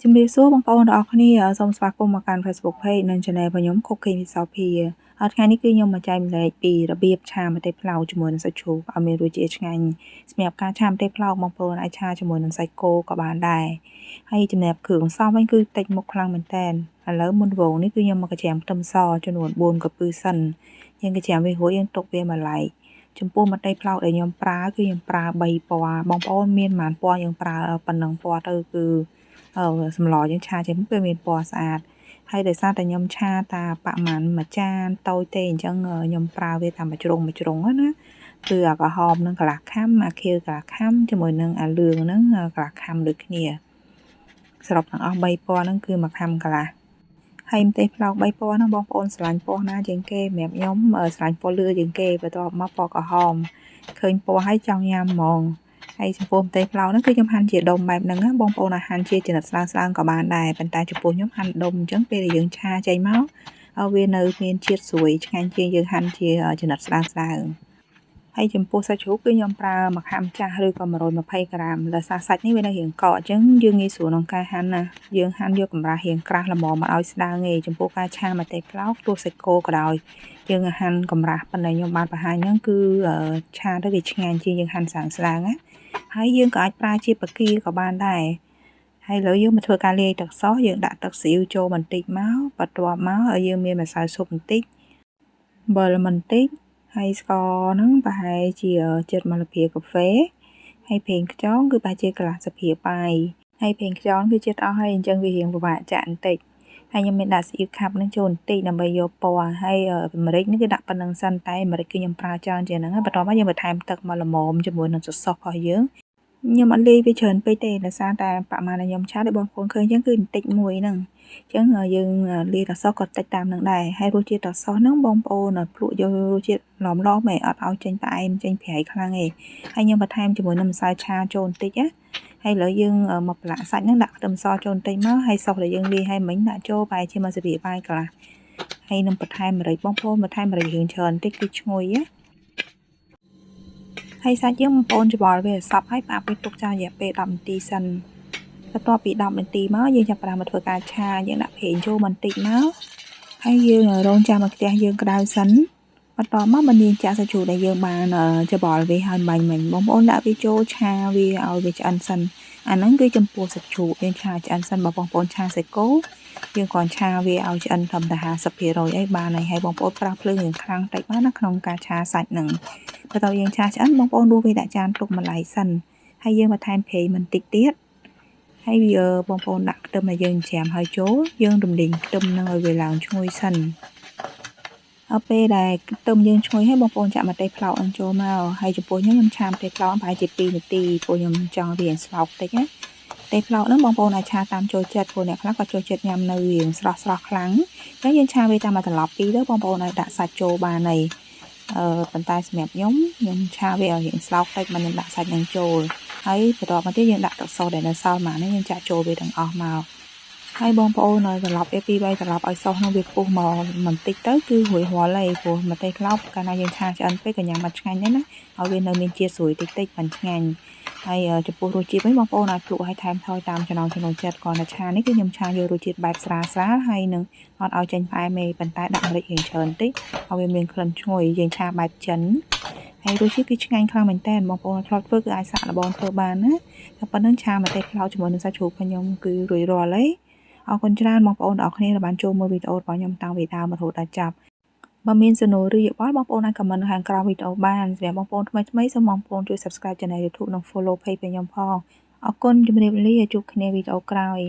ជំរាបសួរបងប្អូនទាំងអស់គ្នាសូមស្វាគមន៍មកកាន់ Facebook Page និង Channel របស់ខ្ញុំ Cooking with Sophia ហើយថ្ងៃនេះគឺខ្ញុំមកចែករំលែកពីរបៀបឆាម្ទេសផ្លោកជាមួយនឹងសាច់ជ្រូកឲ្យមានរសជាតិឆ្ងាញ់សម្រាប់ការឆាម្ទេសផ្លោកបងប្អូនអាចឆាជាមួយនឹងសាច់គោក៏បានដែរហើយចំណែកគ្រឿងផ្សំវិញគឺតិចមុខខ្លាំងមែនតើឥឡូវមុនវងនេះគឺខ្ញុំមកកញ្ច្រាំខ្ទឹមសចំនួន4កពឺសិនយើងកញ្ច្រាំវារួចយើងទុកវាមួយឡែកចំពោះម្ទេសផ្លោកដែលខ្ញុំប្រើគឺខ្ញុំប្រើ3ពណ៌បងប្អូនមានប៉ុន្មានពណ៌យើងប្រើប៉ុណ្ណឹងពណ៌ទៅគឺសម្លយើងឆាចេញវាមានពណ៌ស្អាតហើយដោយសារតែខ្ញុំឆាតាប្រហែលមួយចានតូចទេអញ្ចឹងខ្ញុំប្រើវាតាមមួយជ្រុងណាគឺអាក្រហមនឹងកន្លះខាំអាខៀវកន្លះខាំជាមួយនឹងអាលឿងហ្នឹងកន្លះខាំដូចគ្នាសរុបទាំងអស់3ពណ៌ហ្នឹងគឺ1ខាំកន្លះហើយម្ទេសផ្លោក3ពណ៌ហ្នឹងបងប្អូនស្រឡាញ់ពណ៌ណាជាងគេសម្រាប់ខ្ញុំស្រឡាញ់ពណ៌លឿងជាងគេបន្ទាប់មកពណ៌ក្រហមឃើញពណ៌ហើយចង់ញ៉ាំហ្មងហើយចំពោះម្ទេសផ្លោកហ្នឹងគឺខ្ញុំហាន់ជាដុំបែបហ្នឹងបងប្អូនអាចហាន់ជាចំណិតស្ដើងក៏បានដែរប៉ុន្តែចំពោះខ្ញុំហាន់ដុំអញ្ចឹងពេលដែលយើងឆាចេញមកវានៅមានជាតិស្រួយឆ្ងាញ់ជាងយើងហាន់ជាចំណិតស្ដើងហើយចំពោះសាច់ជ្រូកគឺខ្ញុំប្រើ1ខាំចាស់ឬក៏120ក្រាមដោយសារសាច់នេះវានៅរាងកកអញ្ចឹងយើងងាយស្រួលក្នុងការហាន់ណាយើងហាន់យកកម្រាស់រាងក្រាស់ល្មមមកឲ្យស្ដើងទេចំពោះការឆាម្ទេសផ្លោកទោះសាច់គោក៏ដោយយើងហាន់កម្រាស់ប៉ុន្តែខ្ញុំបានបង្ហាញហ្នឹងគឺឆាទៅវាឆ្ងាញ់ជាងយើងហាន់ស្ដើងណាហើយយើងក៏អាចប្រើជាបកាក៏បានដែរហើយឥឡូវយើងមកធ្វើការលាយទឹកសយើងដាក់ទឹកស៊ីអ៊ីវចូលបន្តិចមកបន្ទាប់មកឲ្យយើងមានម្សៅស៊ុបបន្តិចអំបិលបន្តិចហើយស្ករហ្នឹងប្រហែលជា7ម៉ាលភាកាហ្វេហើយប្រេងខ្យងគឺប្រហែលជាកន្លះស្លាបព្រាបាយហើយប្រេងខ្យងគឺចិត្តអស់ហើយអញ្ចឹងវារៀងពិបាកចាក់បន្តិចហើយខ្ញុំមានដាក់ស៊ីអ៊ីវខាប់នឹងចូលបន្តិចដើម្បីយកពណ៌ហើយម្រេចនេះគឺដាក់ប៉ុណ្្នឹងសិនតែម្រេចគឺខ្ញុំប្រើច្រើនជាងហ្នឹងបន្ទាប់មកយើងបន្ថែមទឹកមកល្មមជាមួយនឹងសសុសរបស់យើងខ្ញុំអត់លាយវាច្រើនពេកទេដោយសារតែប្រហែលដែលខ្ញុំឆាឲ្យបងប្អូនឃើញអញ្ចឹងគឺបន្តិចមួយហ្នឹងអញ្ចឹងយើងលាយទឹកសក៏តិចតាមនឹងដែរហើយរសជាតិទឹកសហ្នឹងបងប្អូនភ្លក់យករសជាតិឡមៗឯងអត់ឲ្យចេញផ្អែមចេញប្រៃខ្លាំងទេហើយខ្ញុំបន្ថែមជាមួយនឹងម្សៅឆាចូលបន្តិចណាហើយឥឡូវយើងមកប្រឡាក់សាច់ហ្នឹងដាក់ខ្ទឹមសចូលបន្តិចមកហើយសោះដែលយើងលាយឲ្យមិញដាក់ចូលប្រហែលជាមួយស្លាបព្រាបាយកន្លះហើយនឹងបន្ថែមម្រេចបងប្អូនបន្ថែមម្រេចរឿងច្រើនបន្តិចគឺឈ្ងុយណាហើយសាច់យើងបងប្អូនច្បល់វាឲ្យសព្វហើយផ្អាប់វាទុកចោលរយៈពេល10នាទីសិនបន្ទាប់ពី10នាទីមកយើងចាប់ផ្ដើមមកធ្វើការឆាយើងដាក់ប្រេងចូលបន្តិចមកហើយយើងរងចាំឲ្យខ្ទះយើងក្តៅសិនបន្ទាប់មកនាងចាក់សាច់ជ្រូកដែលយើងបានច្បល់វាហើយបាញ់មិញបងប្អូនដាក់វាចូលឆាវាឲ្យវាឆ្អិនសិនអាហ្នឹងគឺចំពោះសាច់ជ្រូកយើងឆាឆ្អិនសិនបើបងប្អូនឆាសាច់គោយើងគ្រាន់ឆាវាឲ្យឆ្អិនត្រឹមតែ50%អីបានហើយបងប្អូនប្រើភ្លើងយ៉ាងខ្លាំងតិចបានណាក្នុងការឆាសាច់ហ្នឹងបន្ទាប់យើងឆាឆ្អិនបងប្អូនដួសវាដាក់ចានទុកមួយឡែកសិនហើយយើងបន្ថែមប្រេងបន្តិចទៀតហើយវាបងប្អូនដាក់ខ្ទឹមដែលយើងច្រាមហើយចូលយើងរំលីងខ្ទឹមនឹងឲ្យវាឡើងឈ្ងុយសិនដល់ពេលដែលខ្ទឹមយើងឈ្ងុយហើយបងប្អូនចាក់ម្ទេសផ្លោកអញ្ចូលមកហើយចំពោះខ្ញុំឆាម្ទេសផ្លោកប្រហែលជា2នាទីព្រោះខ្ញុំចង់វាស្លោកតិចណាម្ទេសផ្លោកហ្នឹងបងប្អូនអាចឆាតាមចូលចិត្តព្រោះអ្នកខ្លះក៏ចូលចិត្តញ៉ាំនៅរាងស្រស់ខ្លាំងអញ្ចឹងយើងឆាវាតាមមួយត្រឡប់ពីរទៅបងប្អូនអាចដាក់សាច់ចូលបានហើយប៉ុន្តែសម្រាប់ខ្ញុំឆាវាឲ្យរៀងស្លោកតិចមិនខ្ញុំដាក់សាច់នឹងចូលហើយបន្ទាប់មកទៀតយើងដាក់ទឹកសូសដែលនៅសល់មកនេះយើងចាក់ចូលវាទាំងអស់មកហើយបងប្អូនត្រឡប់វា2 3ត្រឡប់ឲ្យសូសនោះវាពុះមកបន្តិចទៅគឺរួចរាល់ហើយព្រោះម្ទេសផ្លោកកាលណាយើងឆាឆ្អិនពេកក៏ញ៉ាំមិនឆ្ងាញ់ដែរណាឲ្យវានៅមានជាតិស្រួយតិចមិនឆ្ងាញ់ហើយចំពោះរសជាតិវិញបងប្អូនអាចភ្លក់ឲ្យថែមថយតាមចំណង់ចំណូលចិត្តគ្រាន់តែឆានេះគឺខ្ញុំឆាយករសជាតិបែបស្រាលហើយនឹងអត់ឲ្យចេញផ្អែមទេប៉ុន្តែដាក់ម្រេចរៀងច្រើនតិចឲ្យវាមានក្លិនឈ្ងុយយើងឆាបែបចិនហើយរសជាតិគឺឆ្ងាញ់ខ្លាំងមែនតើបងប្អូនធ្លាប់ធ្វើគឺអាចសាកល្បងធ្វើបានណាតែប៉ុណ្្នឹងឆាម្ទេសផ្លោកជាមួយនឹងសាច់ជ្រូកខ្ញុំគឺរួចរាល់ហើយអរគុណច្រើនបងប្អូនទាំងអស់គ្នាដែលបានចូលមើលវីដេអូរបស់ខ្ញុំតាំងពីដើមរហូតដល់ចប់បើមានសំណួរឬយោបល់បងប្អូនអាច comment នៅខាងក្រោមវីដេអូបានសម្រាប់បងប្អូនថ្មីសូមបងប្អូនជួយ Subscribe Channel YouTube និង Follow Page របស់ខ្ញុំផងអរគុណជម្រាបលាជួបគ្នាវីដេអូក្រោយ